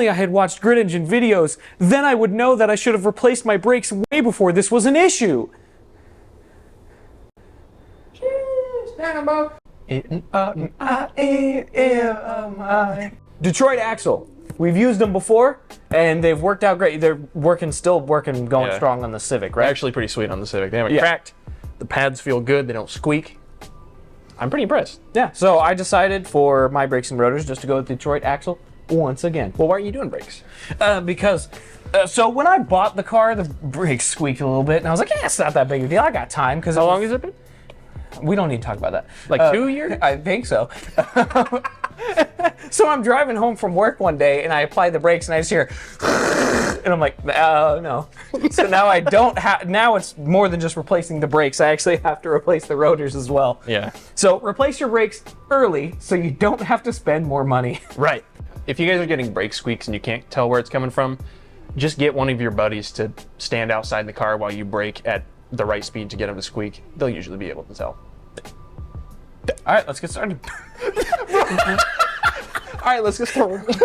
only I had watched grid engine videos, then I would know that I should have replaced my brakes way before this was an issue. Detroit axle. We've used them before, and they've worked out great. They're still working, going strong on the Civic, right? They're actually pretty sweet on the Civic. They haven't cracked. The pads feel good. They don't squeak. I'm pretty impressed. Yeah, so I decided for my brakes and rotors just to go with the Detroit axle once again. Well, why aren't you doing brakes? So when I bought the car, the brakes squeaked a little bit, and I was like, yeah, it's not that big of a deal. I got time. Because How long has it been? We don't need to talk about that. Like 2 years? I think so. So I'm driving home from work one day, and I apply the brakes, and I just hear, and I'm like, no. So now I don't have, now it's more than just replacing the brakes. I actually have to replace the rotors as well. Yeah. So replace your brakes early so you don't have to spend more money. Right. If you guys are getting brake squeaks and you can't tell where it's coming from, just get one of your buddies to stand outside the car while you brake at the right speed to get them to squeak. They'll usually be able to tell. All right, let's get started. All right, let's get started.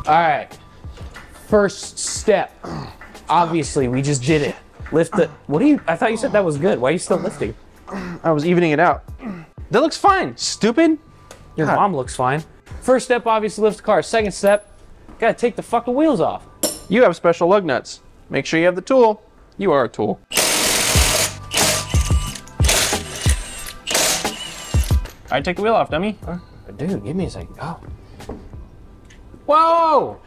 All right. First step. Obviously, we just did it. Lift the. What do you? I thought you said that was good. Why are you still lifting? I was evening it out. That looks fine, stupid. Your mom looks fine. First step, obviously, lift the car. Second step, gotta take the fucking wheels off. You have special lug nuts. Make sure you have the tool. You are a tool. All right, take the wheel off, dummy. Dude, give me a second. Oh. Whoa!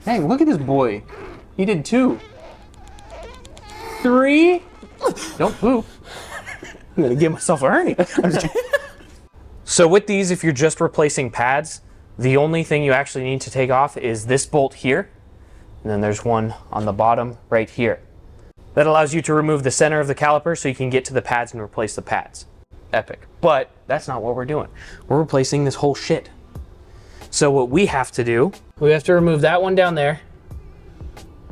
Hey, look at this boy. He did 2. 3. Don't poop. I'm gonna give myself a hernia. So with these, if you're just replacing pads, the only thing you actually need to take off is this bolt here. And then there's one on the bottom right here. That allows you to remove the center of the caliper so you can get to the pads and replace the pads. Epic. But that's not what we're doing. We're replacing this whole shit. So what we have to do, we have to remove that one down there.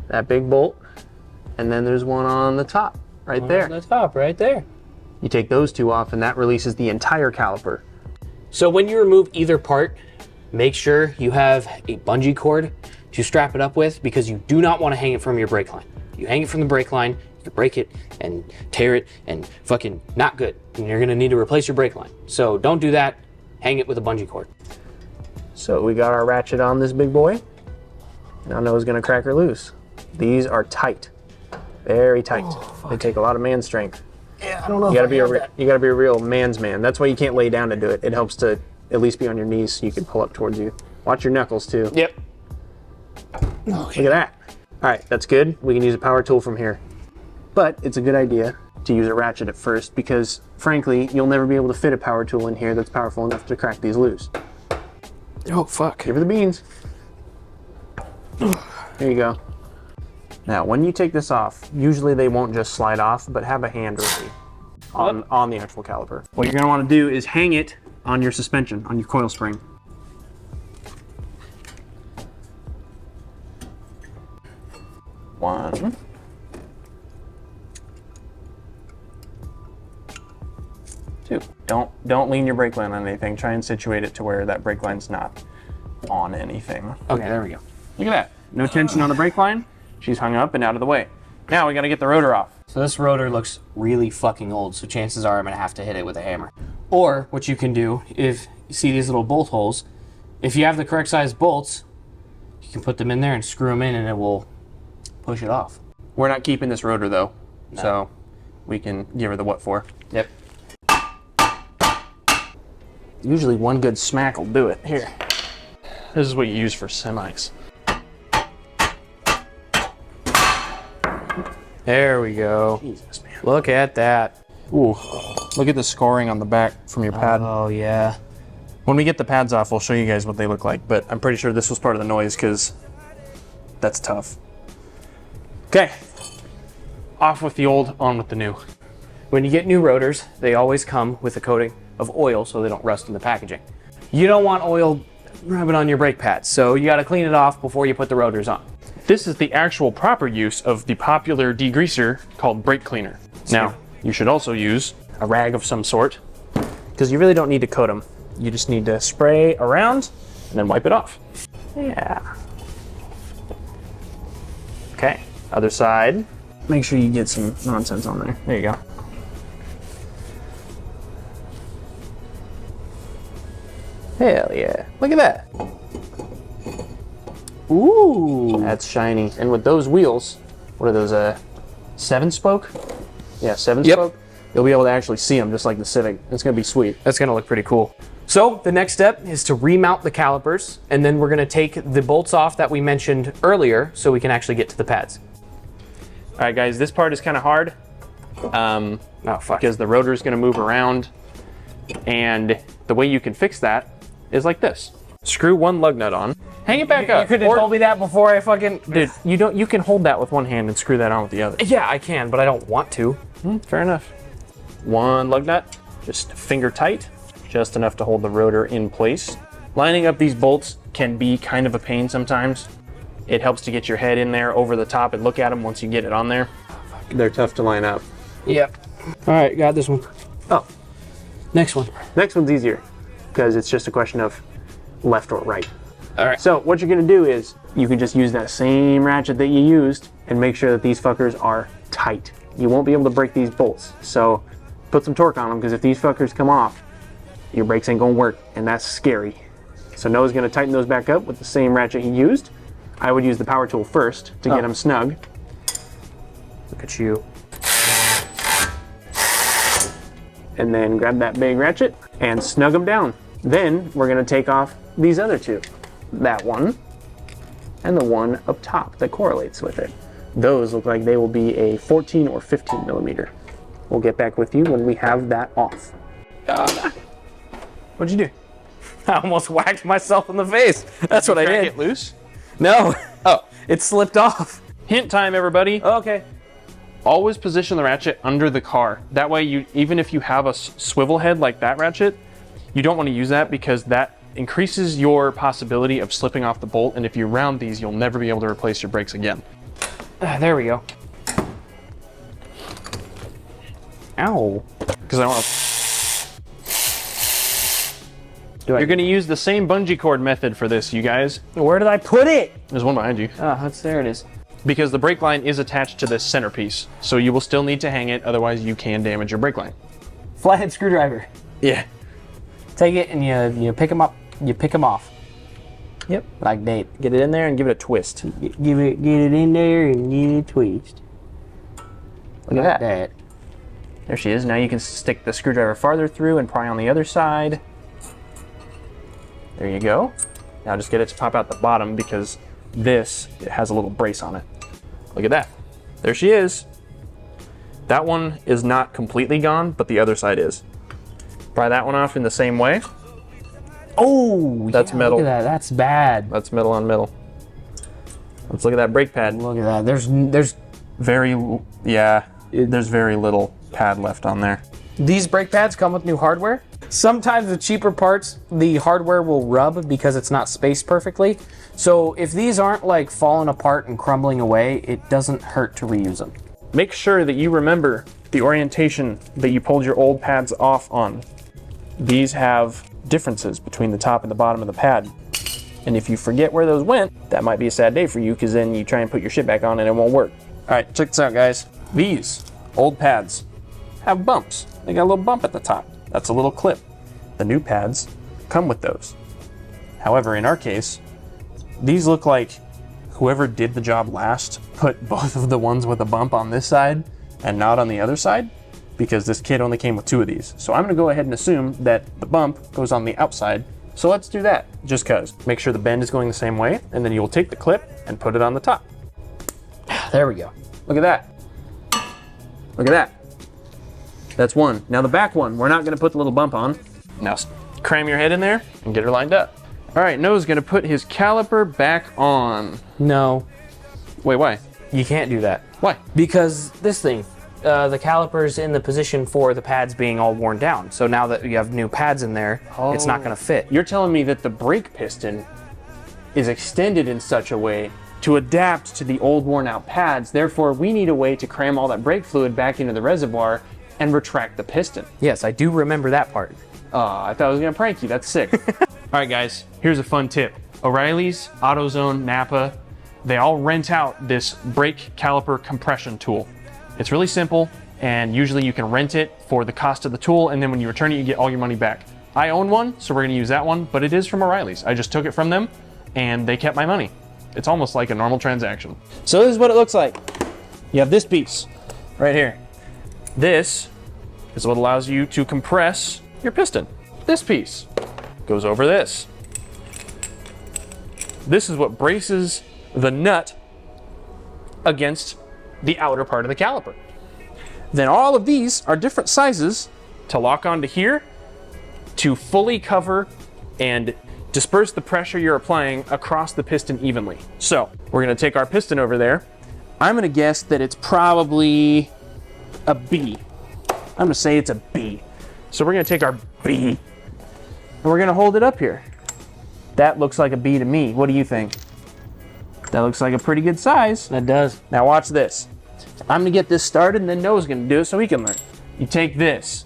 That big bolt. And then there's one on the top, right there. On the top, right there. You take those 2 off and that releases the entire caliper. So when you remove either part, make sure you have a bungee cord to strap it up with, because you do not want to hang it from your brake line. You hang it from the brake line, you break it and tear it and fucking not good. And you're gonna need to replace your brake line. So don't do that, hang it with a bungee cord. So we got our ratchet on this big boy. Now Noah's gonna crack her loose. These are tight, very tight. They take a lot of man strength. Yeah, I don't know. You gotta be a real man's man. That's why you can't lay down to do it. It helps to at least be on your knees so you can pull up towards you. Watch your knuckles too. Yep. Okay. Look at that. All right, that's good. We can use a power tool from here. But it's a good idea to use a ratchet at first because, frankly, you'll never be able to fit a power tool in here that's powerful enough to crack these loose. Oh, fuck. Give her the beans. There you go. Now, when you take this off, usually they won't just slide off, but have a hand ready on the actual caliper. What you're gonna wanna do is hang it on your suspension, on your coil spring. One. 2. Don't lean your brake line on anything. Try and situate it to where that brake line's not on anything. Okay, there we go. Look at that. No tension on the brake line. She's hung up and out of the way. Now we gotta get the rotor off. So this rotor looks really fucking old, so chances are I'm gonna have to hit it with a hammer. Or what you can do, if you see these little bolt holes, if you have the correct size bolts, you can put them in there and screw them in and it will push it off. We're not keeping this rotor though, so we can give her the what for. Yep. Usually one good smack will do it. Here. This is what you use for semis. There we go. Jesus, man. Look at that. Ooh, look at the scoring on the back from your pad. Oh, yeah. When we get the pads off, we'll show you guys what they look like, but I'm pretty sure this was part of the noise because that's tough. Okay, off with the old, on with the new. When you get new rotors, they always come with a coating of oil so they don't rust in the packaging. You don't want oil rubbing on your brake pads, so you gotta clean it off before you put the rotors on. This is the actual proper use of the popular degreaser called brake cleaner. Now, you should also use a rag of some sort, because you really don't need to coat them. You just need to spray around and then wipe it off. Yeah. Okay, other side. Make sure you get some nonsense on there. There you go. Hell yeah. Look at that. Ooh. That's shiny. And with those wheels, what are those, 7-spoke? Yeah, 7-spoke. You'll be able to actually see them just like the Civic. It's gonna be sweet. That's gonna look pretty cool. So the next step is to remount the calipers, and then we're gonna take the bolts off that we mentioned earlier so we can actually get to the pads. All right, guys, this part is kind of hard. Oh, fuck. Because the rotor is gonna move around, and the way you can fix that is like this. Screw one lug nut on, hang it back up. You could have told me that before I fucking... Dude, you can hold that with one hand and screw that on with the other. Yeah, I can, but I don't want to. Fair enough. One lug nut, just finger tight, just enough to hold the rotor in place. Lining up these bolts can be kind of a pain sometimes. It helps to get your head in there over the top and look at them once you get it on there. They're tough to line up. Yep. All right, got this one. Oh, Next one. next one's easier because it's just a question of left or right. All right. So what you're gonna do is you can just use that same ratchet that you used and make sure that these fuckers are tight. You won't be able to break these bolts. So put some torque on them, because if these fuckers come off, your brakes ain't gonna work, and that's scary. So Noah's gonna tighten those back up with the same ratchet he used. I would use the power tool first to get them snug. Look at you. And then grab that big ratchet and snug them down. Then we're gonna take off these other two. That one and the one up top that correlates with it. Those look like they will be a 14 or 15 millimeter. We'll get back with you when we have that off. What'd you do? I almost whacked myself in the face. That's what I did. It loose? No. Oh, It slipped off. hint time, everybody. Okay. Always position the ratchet under the car. That way, even if you have a swivel head like that ratchet, you don't want to use that because that increases your possibility of slipping off the bolt. And if you round these, you'll never be able to replace your brakes again. There we go. Ow. Because I want to. You're going to use the same bungee cord method for this, you guys. Where did I put it? There's one behind you. There it is. Because the brake line is attached to this centerpiece, so you will still need to hang it, otherwise you can damage your brake line. Flathead screwdriver. Yeah. Take it and you pick them up. You pick them off. Yep. Like Dave. Get it in there and give it a twist. Get it in there and give it a twist. Look at that. That. There she is. Now you can stick the screwdriver farther through and pry on the other side. There you go. Now just get it to pop out the bottom because it has a little brace on it. Look at that. There she is. That one is not completely gone, but the other side is. Pry that one off in the same way. Oh, That's yeah, metal. Look at that. That's bad. That's metal on metal. Let's look at that brake pad. Look at that. There's There's very little pad left on there. These brake pads come with new hardware. Sometimes with cheaper parts, the hardware will rub because it's not spaced perfectly. So if these aren't like falling apart and crumbling away, it doesn't hurt to reuse them. Make sure that you remember the orientation that you pulled your old pads off on. These have differences between the top and the bottom of the pad. And if you forget where those went, that might be a sad day for you because then you try and put your shit back on and it won't work. All right, check this out, guys. These old pads have bumps. They got a little bump at the top. That's a little clip. The new pads come with those. However, in our case, these look like whoever did the job last put both of the ones with a bump on this side and not on the other side, because this kit only came with 2 of these. So I'm gonna go ahead and assume that the bump goes on the outside. So let's do that, just cause. Make sure the bend is going the same way, and then you'll take the clip and put it on the top. There we go. Look at that. Look at that. That's one. Now the back one, we're not gonna put the little bump on. Now cram your head in there and get her lined up. All right, Noah's gonna put his caliper back on. No, Wait, why? you can't do that. Why? Because this thing, the caliper's in the position for the pads being all worn down. So now that you have new pads in there, it's not gonna fit. You're telling me that the brake piston is extended in such a way to adapt to the old worn out pads. Therefore, we need a way to cram all that brake fluid back into the reservoir and retract the piston. Yes, I do remember that part. I thought I was gonna prank you. That's sick. All right, guys, here's a fun tip. O'Reilly's, AutoZone, Napa, they all rent out this brake caliper compression tool. It's really simple, and usually you can rent it for the cost of the tool, and then when you return it, you get all your money back. I own one, so we're gonna use that one, but it is from O'Reilly's. I just took it from them, and they kept my money. It's almost like a normal transaction. So this is what it looks like. You have this piece right here. This is what allows you to compress your piston. This piece goes over this. This is what braces the nut against the outer part of the caliper. Then all of these are different sizes to lock onto here to fully cover and disperse the pressure you're applying across the piston evenly. So we're gonna take our piston over there. I'm gonna guess that it's probably a B. I'm gonna say it's a B. So we're gonna take our B and we're gonna hold it up here. That looks like a B to me. What do you think? That looks like a pretty good size. That does. Now watch this. I'm gonna get this started and then Noah's gonna do it so he can learn. You take this,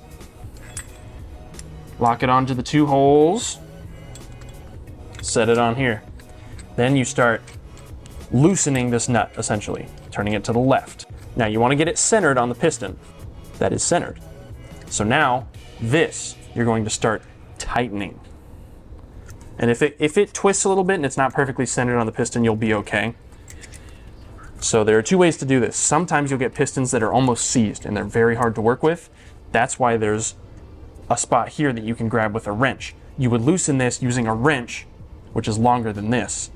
lock it onto the two holes, set it on here. Then you start loosening this nut, essentially, turning it to the left. Now you wanna get it centered on the piston. That is centered. So now this, you're going to start tightening. And if it twists a little bit and it's not perfectly centered on the piston, you'll be okay. So there are two ways to do this. Sometimes you'll get pistons that are almost seized and they're very hard to work with. That's why there's a spot here that you can grab with a wrench. You would loosen this using a wrench, which is longer than this,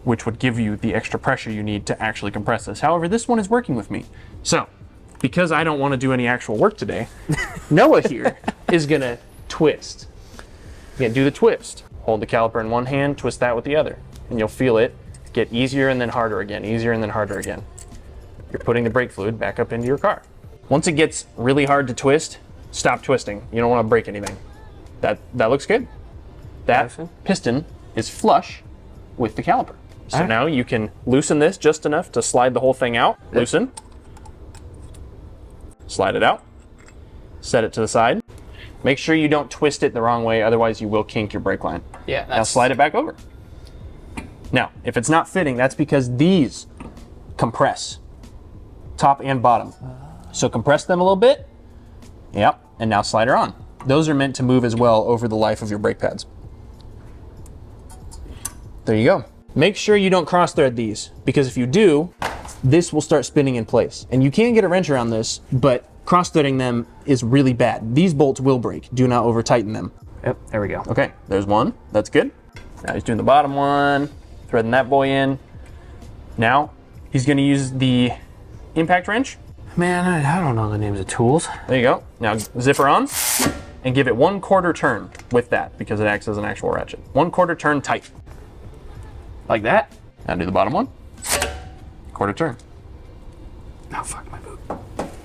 which would give you the extra pressure you need to actually compress this. However, this one is working with me. So, because I don't want to do any actual work today, Noah here is gonna twist. You're gonna do the twist. Hold the caliper in one hand, twist that with the other, and you'll feel it get easier and then harder again, easier and then harder again. You're putting the brake fluid back up into your car. Once it gets really hard to twist, stop twisting. You don't want to break anything. That looks good. That piston is flush with the caliper. So now you can loosen this just enough to slide the whole thing out. Loosen. Slide it out. Set it to the side. Make sure you don't twist it the wrong way, otherwise you will kink your brake line. Yeah. Now slide it back over. Now, if it's not fitting, that's because these compress, top and bottom. So compress them a little bit. Yep, and now slide her on. Those are meant to move as well over the life of your brake pads. There you go. Make sure you don't cross thread these, because if you do, this will start spinning in place. And you can get a wrench around this, but cross-threading them is really bad. These bolts will break. Do not over-tighten them. Yep, there we go. Okay, there's one. That's good. Now he's doing the bottom one, threading that boy in. Now he's gonna use the impact wrench. Man, I don't know the names of tools. There you go. Now zipper on and give it 1/4 turn with that because it acts as an actual ratchet. 1/4 turn tight. Like that. Now do the bottom one. 1/4 turn. Oh, fuck my boot.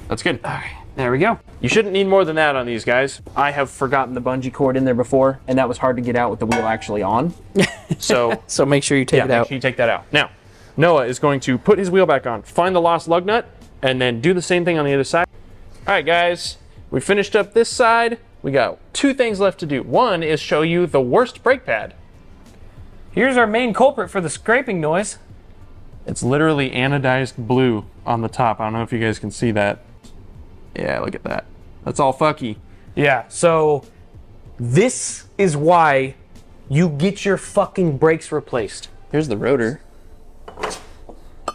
That's good. Okay, there we go. You shouldn't need more than that on these guys. I have forgotten the bungee cord in there before, and that was hard to get out with the wheel actually on. So make sure you take it make out. sure you take that out. Now, Noah is going to put his wheel back on, find the lost lug nut, and then do the same thing on the other side. All right, guys, we finished up this side. We got 2 things left to do. One is show you the worst brake pad. Here's our main culprit for the scraping noise. It's literally anodized blue on the top. I don't know if you guys can see that. Yeah, look at that. That's all fucky. Yeah, so this is why you get your fucking brakes replaced. Here's the rotor.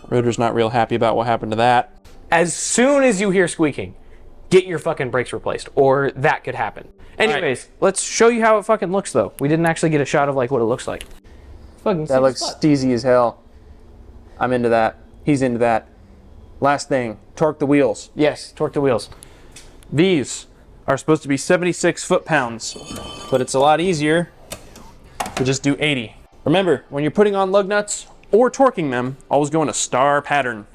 Rotor's not real happy about what happened to that. As soon as you hear squeaking, get your fucking brakes replaced, or that could happen. Anyways, let's show you how it fucking looks, though. We didn't actually get a shot of like what it looks like. Fucking that looks steezy as hell. I'm into that. He's into that. Last thing, torque the wheels. Yes, torque the wheels. These are supposed to be 76 foot-pounds, but it's a lot easier to just do 80. Remember, when you're putting on lug nuts or torquing them, always go in a star pattern.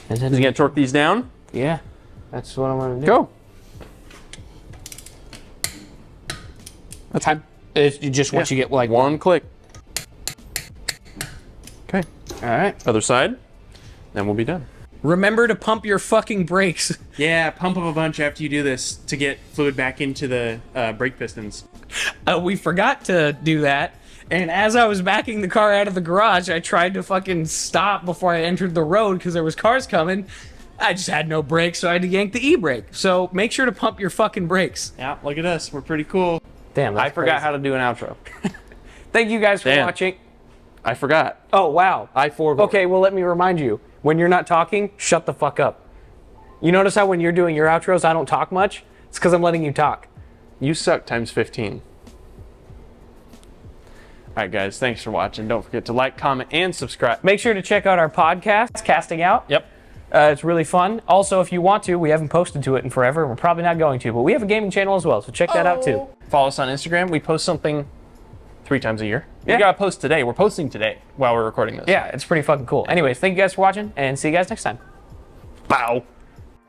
And Is he gonna torque these down? Yeah, that's what I'm gonna do. Go. That's good. It's just once you get like one click. Okay. All right. Other side, then we'll be done. Remember to pump your fucking brakes. Yeah, pump up a bunch after you do this to get fluid back into the brake pistons. We forgot to do that. And as I was backing the car out of the garage, I tried to fucking stop before I entered the road because there was cars coming. I just had no brakes, so I had to yank the e-brake. So make sure to pump your fucking brakes. Yeah, look at us. We're pretty cool. Damn, I forgot how to do an outro. Thank you guys for Damn. watching. I forgot. Oh, wow. I-4. Okay, well, let me remind you. When you're not talking, shut the fuck up. You notice how when you're doing your outros, I don't talk much? It's because I'm letting you talk. You suck times 15. All right, guys. Thanks for watching. Don't forget to like, comment, and subscribe. Make sure to check out our podcast, Casting Out. Yep. It's really fun. Also, if you want to, we haven't posted to it in forever. We're probably not going to, but we have a gaming channel as well, so check that out too. Follow us on Instagram. We post something 3 times a year. Yeah. We got to post today. We're posting today while we're recording this. Yeah, it's pretty fucking cool. Anyways, thank you guys for watching, and see you guys next time. Bow.